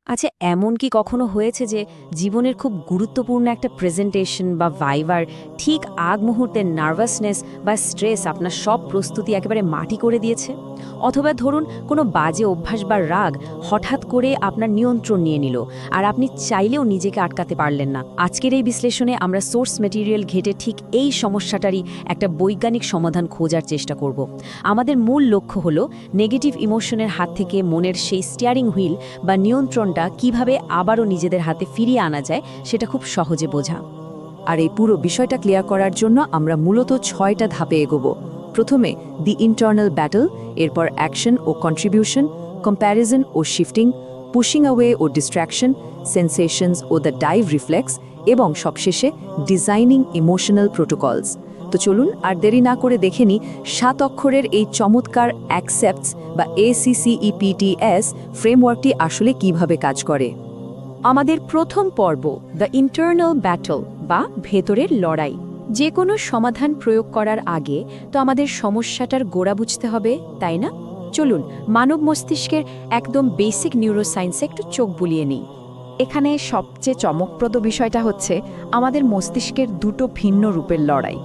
আচ্ছা, এমন কি কখনো হয়েছে যে জীবনের খুব গুরুত্বপূর্ণ একটা প্রেজেন্টেশন বা ভাইভার ঠিক আগ মুহূর্তের নার্ভাসনেস বা স্ট্রেস আপনার সব প্রস্তুতি একেবারে মাটি করে দিয়েছে? অথবা ধরুন কোনো বাজে অভ্যাস বা রাগ হঠাৎ করে আপনার নিয়ন্ত্রণ নিয়ে নিল, আর আপনি চাইলেও নিজেকে আটকাতে পারলেন না। আজকের এই বিশ্লেষণে আমরা সোর্স ম্যাটেরিয়াল ঘেটে ঠিক এই সমস্যাটারই একটা বৈজ্ঞানিক সমাধান খোঁজার চেষ্টা করব। আমাদের মূল লক্ষ্য হলো নেগেটিভ ইমোশনের হাত থেকে মনের সেই স্টিয়ারিং হুইল বা নিয়ন্ত্রণটা কিভাবে আবারও নিজেদের হাতে ফিরিয়ে আনা যায় সেটা খুব সহজে বোঝা। আর এই পুরো বিষয়টা ক্লিয়ার করার জন্য আমরা মূলত 6টা ধাপে এগোব। প্রথমে দি ইন্টারনাল ব্যাটল, এরপর অ্যাকশন ও কন্ট্রিবিউশন, কম্প্যারিজন ও শিফটিং, পুশিং অ্যাওয়ে ও ডিস্ট্র্যাকশন, সেন্সেশনস ও দ্য ডাইভ রিফ্লেক্স, এবং সবশেষে ডিজাইনিং ইমোশনাল প্রোটোকলস। তো চলুন আর দেরি না করে দেখে নিই 7 অক্ষরের এই চমৎকার অ্যাকসেপ্টস বা ACCEPTS ফ্রেমওয়ার্কটি আসলে কিভাবে কাজ করে। আমাদের প্রথম পর্ব দ্য ইন্টারনাল ব্যাটল বা ভেতরের লড়াই। যে কোনো সমাধান প্রয়োগ করার আগে তো আমাদের সমস্যাটার গোড়া বুঝতে হবে, তাই না? চলুন মানব মস্তিষ্কের একদম বেসিক নিউরোসায়েন্সে একটু চোখ বুলিয়ে নিই। এখানে সবচেয়ে চমকপ্রদ বিষয়টা হচ্ছে আমাদের মস্তিষ্কের দুটো ভিন্ন রূপের লড়াই।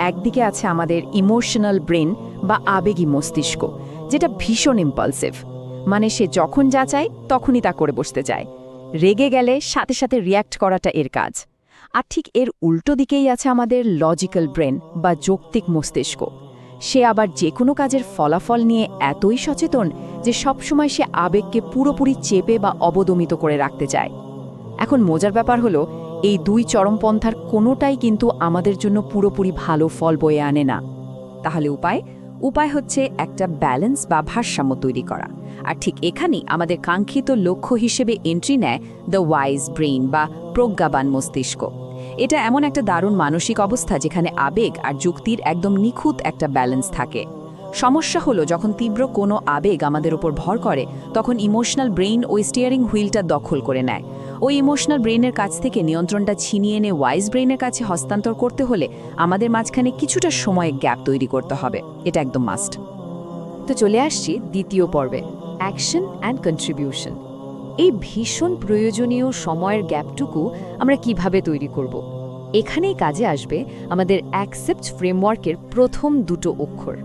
একদিকে আছে আমাদের ইমোশনাল ব্রেন বা আবেগী মস্তিষ্ক, যেটা ভীষণ ইম্পালসিভ, মানে সে যখন যা চায় তখনই তা করে বসতে চায়। রেগে গেলে সাথে সাথে রিয়্যাক্ট করাটা এর কাজ। আর ঠিক এর উল্টো দিকেই আছে আমাদের লজিক্যাল ব্রেন বা যৌক্তিক মস্তিষ্ক। সে আবার যে কোনো কাজের ফলাফল নিয়ে এতই সচেতন যে সবসময় সে আবেগকে পুরোপুরি চেপে বা অবদমিত করে রাখতে চায়। এখন মজার ব্যাপার হলো, এই দুই চরমপন্থার কোনোটাই কিন্তু আমাদের জন্য পুরোপুরি ভালো ফল বয়ে আনে না। তাহলে উপায় হচ্ছে একটা ব্যালেন্স বা ভারসাম্য তৈরি করা। আর ঠিক এখানেই আমাদের কাঙ্ক্ষিত লক্ষ্য হিসেবে এন্ট্রি নেয় দ্য ওয়াইজ ব্রেইন বা প্রজ্ঞাবান মস্তিষ্ক। এটা এমন একটা দারুণ মানসিক অবস্থা যেখানে আবেগ আর যুক্তির একদম নিখুঁত একটা ব্যালেন্স থাকে। সমস্যা হলো, যখন তীব্র কোনো আবেগ আমাদের উপর ভর করে, তখন ইমোশনাল ব্রেইন ওই স্টিয়ারিং হুইলটা দখল করে নেয়। ওই ইমোশনাল ব্রেইনের কাছ থেকে নিয়ন্ত্রণটা ছিনিয়ে এনে ওয়াইজ ব্রেইনের কাছে হস্তান্তর করতে হলে আমাদের মাঝখানে কিছুটা সময় গ্যাপ তৈরি করতে হবে। এটা একদম মাস্ট। তো চলে আসছি দ্বিতীয় পর্বে, অ্যাকশন অ্যান্ড কন্ট্রিবিউশন। এই ভীষণ প্রয়োজনীয় সময়ের গ্যাপটুকু আমরা কিভাবে তৈরি করব? এখানেই কাজে আসবে আমাদের অ্যাকসেপ্ট ফ্রেমওয়ার্কের প্রথম দুটো অক্ষর।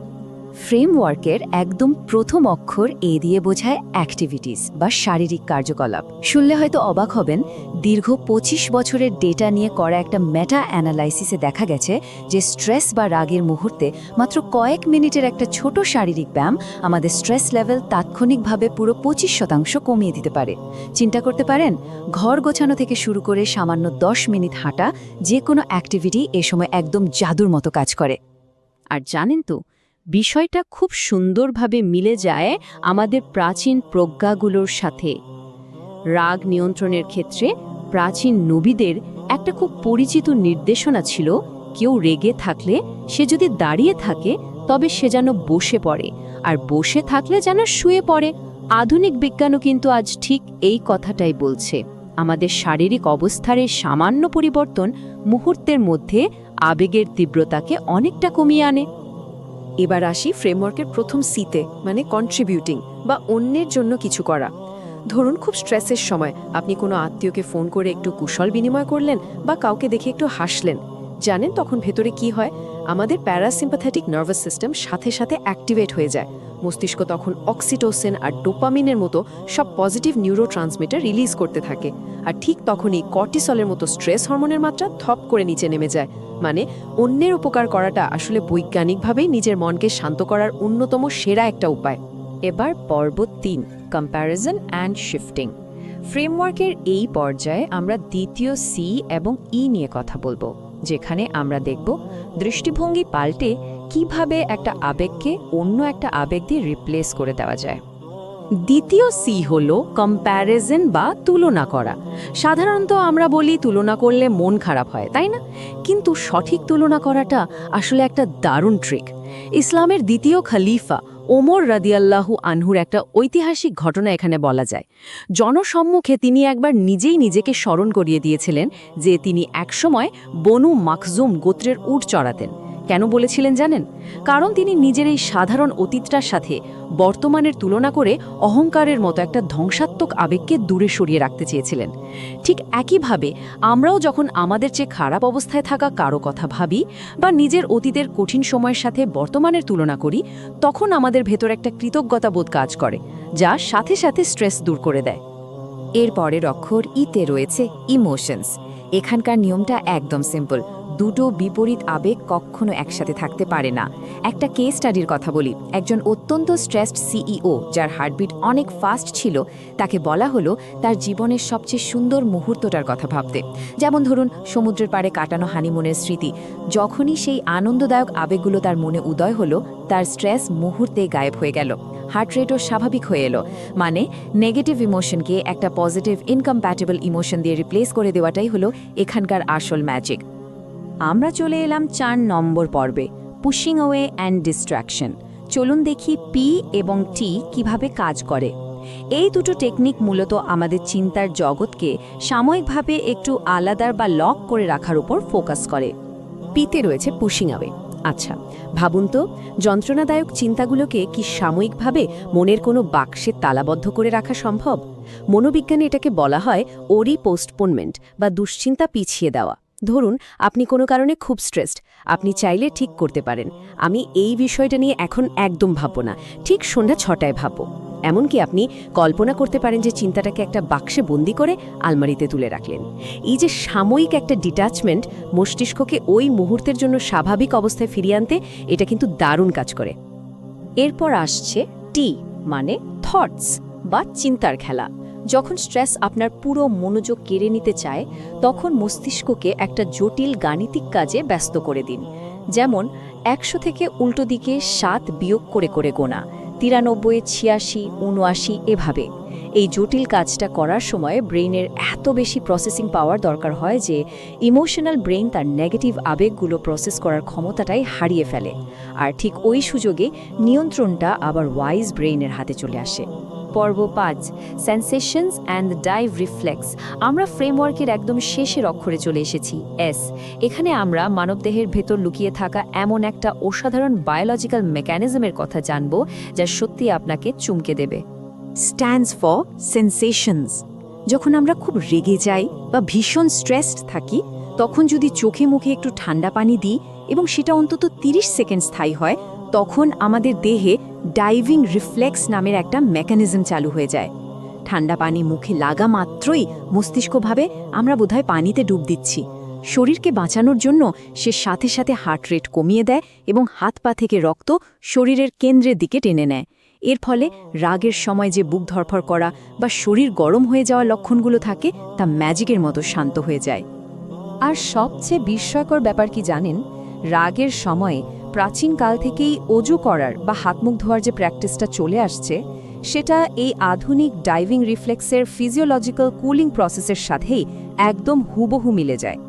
ফ্রেমওয়ার্কের একদম প্রথম অক্ষর এ দিয়ে বোঝায় অ্যাক্টিভিটিস বা শারীরিক কার্যকলাপ। শুনলে হয়তো অবাক হবেন, দীর্ঘ 25 বছরের ডেটা নিয়ে করা একটা মেটা অ্যানালাইসিসে দেখা গেছে যে স্ট্রেস বা রাগের মুহূর্তে মাত্র কয়েক মিনিটের একটা ছোট শারীরিক ব্যায়াম আমাদের স্ট্রেস লেভেল তাৎক্ষণিকভাবে পুরো 25% কমিয়ে দিতে পারে। চিন্তা করতে পারেন, ঘর গোছানো থেকে শুরু করে সামান্য 10 মিনিট হাঁটা, যে কোনো অ্যাক্টিভিটি এ সময় একদম জাদুর মতো কাজ করে। আর জানেন তো, বিষয়টা খুব সুন্দরভাবে মিলে যায় আমাদের প্রাচীন প্রজ্ঞাগুলোর সাথে। রাগ নিয়ন্ত্রণের ক্ষেত্রে প্রাচীন নবীদের একটা খুব পরিচিত নির্দেশনা ছিল, কেউ রেগে থাকলে সে যদি দাঁড়িয়ে থাকে তবে সে যেন বসে পড়ে, আর বসে থাকলে যেন শুয়ে পড়ে। আধুনিক বিজ্ঞানও কিন্তু আজ ঠিক এই কথাটাই বলছে। আমাদের শারীরিক অবস্থার এই সামান্য পরিবর্তন মুহূর্তের মধ্যে আবেগের তীব্রতাকে অনেকটা কমিয়ে আনে। এবার আসি ফ্রেমওয়ার্কের প্রথম সিতে, মানে কন্ট্রিবিউটিং বা অন্যের জন্য কিছু করা। ধরুন খুব স্ট্রেসের সময় আপনি কোনো আত্মীয়কে ফোন করে একটু কুশল বিনিময় করলেন বা কাউকে দেখে একটু হাসলেন। জানেন তখন ভেতরে কি হয়? আমাদের প্যারাসিম্প্যাথেটিক নার্ভাস সিস্টেম সাথে সাথে অ্যাক্টিভেট হয়ে যায়। মস্তিষ্ক তখন অক্সিটোসিন আর ডোপামিনের মতো সব পজিটিভ নিউরোট্রান্সমিটার রিলিজ করতে থাকে। আর ঠিক তখনই কর্টিসলের মতো স্ট্রেস হরমোনের মাত্রা থপ করে নিচে নেমে যায়। মানে অন্যের উপকার করাটা আসলে বৈজ্ঞানিকভাবেই নিজের মনকে শান্ত করার অন্যতম সেরা একটা উপায়। এবার পর্ব 3, কম্প্যারিজন অ্যান্ড শিফটিং। ফ্রেমওয়ার্কের এই পর্যায়ে আমরা দ্বিতীয় সি এবং ই নিয়ে কথা বলবো, যেখানে আমরা দেখব দৃষ্টিভঙ্গি পাল্টে কিভাবে একটা আবেগকে অন্য একটা আবেগ দিয়ে রিপ্লেস করে দেওয়া যায়। দ্বিতীয় সি হলো কম্প্যারিজন বা তুলনা করা। সাধারণত আমরা বলি তুলনা করলে মন খারাপ হয়, তাই না? কিন্তু সঠিক তুলনা করাটা আসলে একটা দারুণ ট্রিক। ইসলামের দ্বিতীয় খলিফা ওমর রাদিয়াল্লাহু আনহুর একটা ঐতিহাসিক ঘটনা এখানে বলা যায়। জনসম্মুখে তিনি একবার নিজেই নিজেকে স্মরণ করিয়ে দিয়েছিলেন যে তিনি একসময় বনু মাখজুম গোত্রের উট চড়াতেন, কেন বলেছিলেন জানেন? কারণ তিনি নিজের এই সাধারণ অতীতটার সাথে বর্তমানের তুলনা করে অহংকারের মতো একটা ধ্বংসাত্মক আবেগকে দূরে সরিয়ে রাখতে চেয়েছিলেন। ঠিক একইভাবে আমরাও যখন আমাদের চেয়ে খারাপ অবস্থায় থাকা কারো কথা ভাবি বা নিজের অতীতের কঠিন সময়ের সাথে বর্তমানের তুলনা করি, তখন আমাদের ভেতর একটা কৃতজ্ঞতাবোধ কাজ করে, যা সাথে সাথে স্ট্রেস দূর করে দেয়। এর পরের অক্ষর ইতে রয়েছে ইমোশনস। এখানকার নিয়মটা একদম সিম্পল। দুটো বিপরীত আবেগ কখনো একসাথে থাকতে পারে না। একটা কেস স্টাডির কথা বলি। একজন অত্যন্ত স্ট্রেসড সিইও, যার হার্টবিট অনেক ফাস্ট ছিল, তাকে বলা হলো তার জীবনের সবচেয়ে সুন্দর মুহূর্তটার কথা ভাবতে। যেমন ধরুন, সমুদ্রের পাড়ে কাটানো হানিমুনের স্মৃতি। যখনই সেই আনন্দদায়ক আবেগগুলো তার মনে উদয় হলো, তার স্ট্রেস মুহূর্তে গায়েব হয়ে গেল। হার্ট রেটও স্বাভাবিক হয়ে এলো। মানে নেগেটিভ ইমোশনকে একটা পজিটিভ ইনকম্প্যাটেবল ইমোশন দিয়ে রিপ্লেস করে দেওয়াটাই হলো এখানকার আসল ম্যাজিক। আমরা চলে এলাম 4 নম্বর পর্বে, পুশিং অ্যাওয়ে অ্যান্ড ডিস্ট্র্যাকশন। চলুন দেখি পি এবং টি কিভাবে কাজ করে। এই দুটো টেকনিক মূলত আমাদের চিন্তার জগৎকে সাময়িকভাবে একটু আলাদা বা লক করে রাখার উপর ফোকাস করে। পিতে রয়েছে পুশিং অ্যাওয়ে। আচ্ছা, ভাবুন তো, যন্ত্রণাদায়ক চিন্তাগুলোকে কি সাময়িকভাবে মনের কোনো বাক্সে তালাবদ্ধ করে রাখা সম্ভব? মনোবিজ্ঞানে এটাকে বলা হয় ওরি পোস্টপোনমেন্ট বা দুশ্চিন্তা পিছিয়ে দেওয়া। ধরুন, আপনি কোনো কারণে খুব স্ট্রেসড, আপনি চাইলে ঠিক করতে পারেন, আমি এই বিষয়টা নিয়ে এখন একদম ভাববো না, ঠিক সন্ধ্যা 6টায় ভাববো। এমনকি আপনি কল্পনা করতে পারেন যে চিন্তাটাকে একটা বাক্সে বন্দি করে আলমারিতে তুলে রাখলেন। এই যে সাময়িক একটা ডিট্যাচমেন্ট মস্তিষ্ককে ওই মুহূর্তের জন্য স্বাভাবিক অবস্থায় ফিরিয়ে আনতে এটা কিন্তু দারুণ কাজ করে। এরপর আসছে টি, মানে থটস বা চিন্তার খেলা। যখন স্ট্রেস আপনার পুরো মনোযোগ কেড়ে নিতে চায়, তখন মস্তিষ্ককে একটা জটিল গাণিতিক কাজে ব্যস্ত করে দিন। যেমন 100 থেকে উল্টো দিকে 7 বিয়োগ করে করে গোনা, 93, 86, 79 এভাবে। এই জটিল কাজটা করার সময় ব্রেইনের এত বেশি প্রসেসিং পাওয়ার দরকার হয় যে ইমোশনাল ব্রেইন তার নেগেটিভ আবেগগুলো প্রসেস করার ক্ষমতাটাই হারিয়ে ফেলে। আর ঠিক ওই সুযোগে নিয়ন্ত্রণটা আবার ওয়াইজ ব্রেইনের হাতে চলে আসে। পর্ব 5, সেন্সেশনস অ্যান্ড ডাইভ রিফ্লেক্স। আমরা ফ্রেমওয়ার্কের একদম শেষের অক্ষরে চলে এসেছি, এস। এখানে আমরা মানবদেহের ভেতর লুকিয়ে থাকা এমন একটা অসাধারণ বায়োলজিক্যাল মেকানিজমের কথা জানব যা সত্যি আপনাকে চমকে দেবে। Stands for সেন্সেশনস। যখন আমরা খুব রেগে যাই বা ভীষণ স্ট্রেসড থাকি, তখন যদি চোখে মুখে একটু ঠান্ডা পানি দিই এবং সেটা অন্তত 30 সেকেন্ড স্থায়ী হয়, তখন আমাদের দেহে ডাইভিং রিফ্লেক্স নামের একটা মেকানিজম চালু হয়ে যায়। ঠান্ডা পানি মুখে লাগা মাত্রই মস্তিষ্ক ভাবে আমরা বোধহয় পানিতে ডুব দিচ্ছি। শরীরকে বাঁচানোর জন্য সে সাথে সাথে হার্ট রেট কমিয়ে দেয় এবং হাত পা থেকে রক্ত শরীরের কেন্দ্রের দিকে টেনে নেয়। এর ফলে রাগের সময় যে বুক ধরফর করা বা শরীর গরম হয়ে যাওয়ার লক্ষণগুলো থাকে, তা ম্যাজিকের মতো শান্ত হয়ে যায়। আর সবচেয়ে বিস্ময়কর ব্যাপার কি জানেন? রাগের সময়ে প্রাচীনকাল থেকেই অজু করার বা হাতমুখ ধোয়ার যে প্র্যাকটিসটা চলে আসছে, সেটা এই আধুনিক ডাইভিং রিফ্লেক্সের ফিজিওলজিক্যাল কুলিং প্রসেসের সাথেই একদম হুবহু মিলে যায়।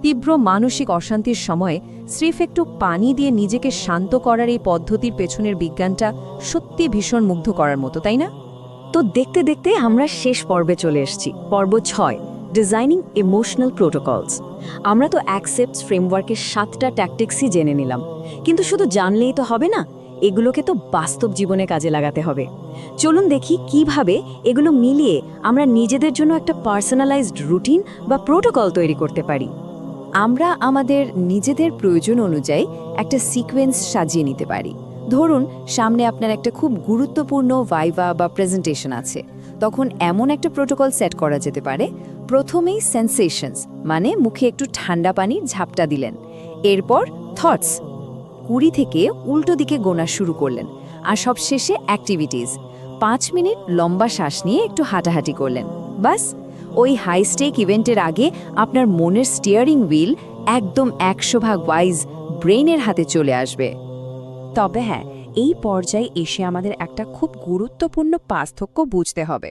তীব্র মানসিক অশান্তির সময়ে স্রেফ একটু পানি দিয়ে নিজেকে শান্ত করার এই পদ্ধতির পেছনের বিজ্ঞানটা সত্যি ভীষণ মুগ্ধ করার মতো, তাই না? তো দেখতে দেখতে আমরা শেষ পর্বে চলে এসেছি, পর্ব 6, ডিজাইনিং ইমোশনাল প্রোটোকলস। আমরা তো অ্যাকসেপ্টস ফ্রেমওয়ার্কের 7টা ট্যাকটিক্সই জেনে নিলাম, কিন্তু শুধু জানলেই তো হবে না, এগুলোকে তো বাস্তব জীবনে কাজে লাগাতে হবে। চলুন দেখি কিভাবে এগুলো মিলিয়ে আমরা নিজেদের জন্য একটা পার্সোনালাইজড রুটিন বা প্রোটোকল তৈরি করতে পারি। আমরা আমাদের নিজেদের প্রয়োজন অনুযায়ী একটা সিকোয়েন্স সাজিয়ে নিতে পারি। ধরুন, সামনে আপনার একটা খুব গুরুত্বপূর্ণ ভাইভা বা প্রেজেন্টেশন আছে, তখন এমন একটা প্রোটোকল সেট করা যেতে পারে। প্রথমেই সেন্সেশনস, মানে মুখে একটু ঠান্ডা পানির ঝাপটা দিলেন। এরপর থটস, 20 থেকে উল্টো দিকে গোনা শুরু করলেন। আর সবশেষে অ্যাক্টিভিটিস, 5 মিনিট লম্বা শ্বাস নিয়ে একটু হাঁটাহাঁটি করলেন। বাস, ওই হাই স্টেক ইভেন্টের আগে আপনার মনের স্টিয়ারিং হুইল একদম 100% ওয়াইজ ব্রেইনের হাতে চলে আসবে। তবে হ্যাঁ, এই পর্যায়ে এসে আমাদের একটা খুব গুরুত্বপূর্ণ পার্থক্য বুঝতে হবে।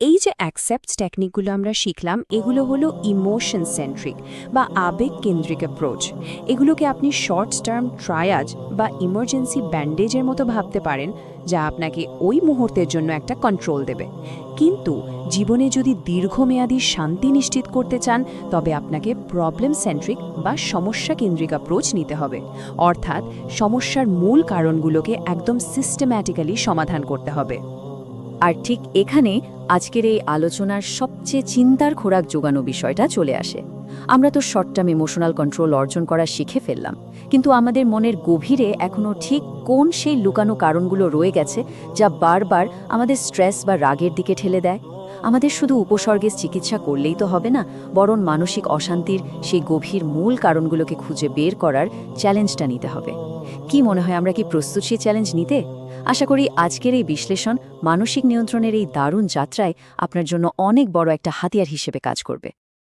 এই যে অ্যাকসেপ্ট টেকনিকগুলো আমরা শিখলাম, এগুলো হলো ইমোশন সেন্ট্রিক বা আবেগ কেন্দ্রিক অ্যাপ্রোচ। এগুলোকে আপনি শর্ট টার্ম ট্রায়াজ বা ইমার্জেন্সি ব্যান্ডেজের মতো ভাবতে পারেন, যা আপনাকে ওই মুহূর্তের জন্য একটা কন্ট্রোল দেবে। কিন্তু জীবনে যদি দীর্ঘমেয়াদী শান্তি নিশ্চিত করতে চান, তবে আপনাকে প্রবলেম সেন্ট্রিক বা সমস্যা কেন্দ্রিক অ্যাপ্রোচ নিতে হবে। অর্থাৎ সমস্যার মূল কারণগুলোকে একদম সিস্টেম্যাটিক্যালি সমাধান করতে হবে। আর ঠিক এখানে আজকের এই আলোচনার সবচেয়ে চিন্তার খোরাক জোগানো বিষয়টা চলে আসে। আমরা তো শর্ট টার্ম ইমোশনাল কন্ট্রোল অর্জন করা শিখে ফেললাম, কিন্তু আমাদের মনের গভীরে এখনও ঠিক কোন সেই লুকানো কারণগুলো রয়ে গেছে যা বারবার আমাদের স্ট্রেস বা রাগের দিকে ঠেলে দেয়? আমাদের শুধু উপসর্গের চিকিৎসা করলেই তো হবে না, বরং মানসিক অশান্তির সেই গভীর মূল কারণগুলোকে খুঁজে বের করার চ্যালেঞ্জটা নিতে হবে। কি মনে হয়, আমরা কি প্রস্তুত সেই চ্যালেঞ্জ নিতে? আশা করি আজকের এই বিশ্লেষণ মানসিক নিয়ন্ত্রণের এই দারুণ যাত্রায় আপনার জন্য অনেক বড় একটা হাতিয়ার হিসেবে কাজ করবে।